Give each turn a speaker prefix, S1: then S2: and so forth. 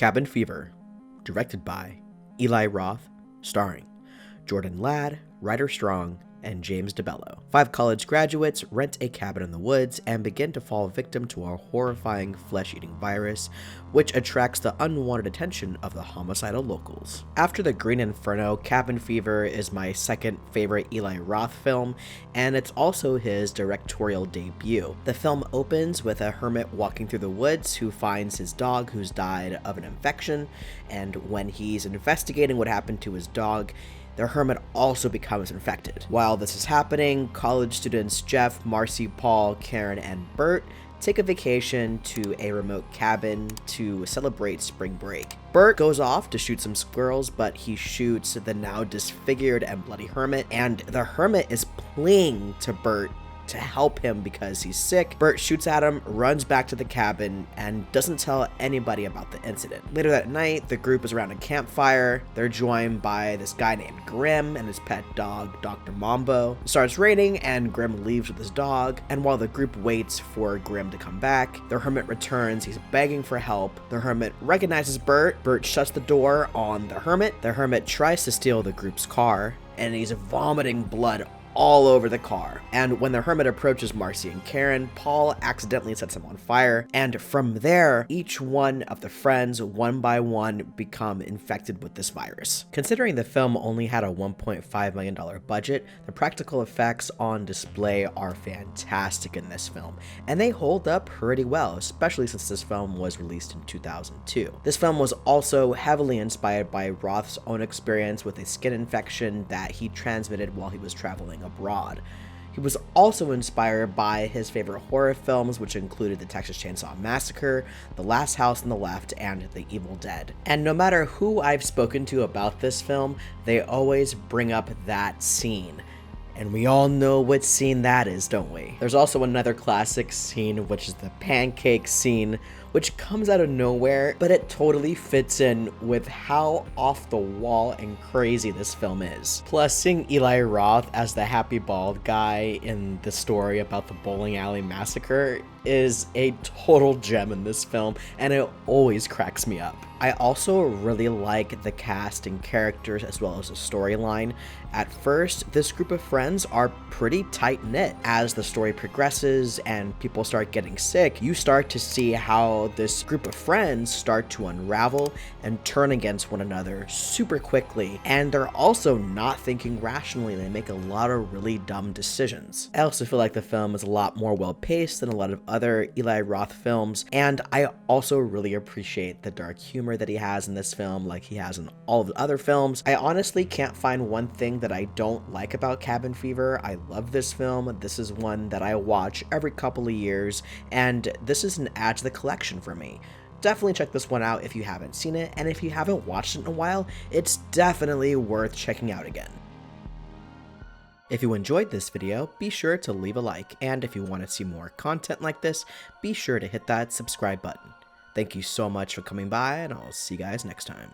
S1: Cabin Fever, directed by Eli Roth, starring Jordan Ladd, Ryder Strong, and James DeBello. 5 college graduates rent a cabin in the woods and begin to fall victim to a horrifying flesh-eating virus, which attracts the unwanted attention of the homicidal locals. After The Green Inferno, Cabin Fever is my second favorite Eli Roth film, and it's also his directorial debut. The film opens with a hermit walking through the woods who finds his dog who's died of an infection, and when he's investigating what happened to his dog, the hermit also becomes infected. While this is happening, college students Jeff, Marcy, Paul, Karen, and Bert take a vacation to a remote cabin to celebrate spring break. Bert goes off to shoot some squirrels, but he shoots the now disfigured and bloody hermit, and the hermit is pleading to Bert to help him because he's sick. Bert shoots at him, runs back to the cabin, and doesn't tell anybody about the incident. Later that night, the group is around a campfire. They're joined by this guy named Grim and his pet dog, Dr. Mambo. It starts raining, and Grim leaves with his dog, and while the group waits for Grim to come back, the hermit returns. He's begging for help. The hermit recognizes Bert. Bert shuts the door on the hermit. The hermit tries to steal the group's car, and he's vomiting blood all over the car. And when the hermit approaches Marcy and Karen, Paul accidentally sets him on fire, and from there, each one of the friends, one by one, become infected with this virus. Considering the film only had a $1.5 million budget, the practical effects on display are fantastic in this film, and they hold up pretty well, especially since this film was released in 2002. This film was also heavily inspired by Roth's own experience with a skin infection that he transmitted while he was traveling abroad. He was also inspired by his favorite horror films, which included The Texas Chainsaw Massacre, The Last House on the Left, and The Evil Dead. And no matter who I've spoken to about this film, they always bring up that scene. And we all know what scene that is, don't we? There's also another classic scene, which is the pancake scene, which comes out of nowhere, but it totally fits in with how off the wall and crazy this film is. Plus, seeing Eli Roth as the happy bald guy in the story about the bowling alley massacre is a total gem in this film, and it always cracks me up. I also really like the cast and characters as well as the storyline. At first, this group of friends are pretty tight-knit. As the story progresses and people start getting sick, you start to see how this group of friends start to unravel and turn against one another super quickly, and they're also not thinking rationally. They make a lot of really dumb decisions. I also feel like the film is a lot more well-paced than a lot of other Eli Roth films, and I also really appreciate the dark humor that he has in this film like he has in all of the other films. I honestly can't find one thing that I don't like about Cabin Fever. I love this film. This is one that I watch every couple of years, and this is an add to the collection for me. Definitely check this one out if you haven't seen it, and if you haven't watched it in a while, it's definitely worth checking out again. If you enjoyed this video, be sure to leave a like, and if you want to see more content like this, be sure to hit that subscribe button. Thank you so much for coming by, and I'll see you guys next time.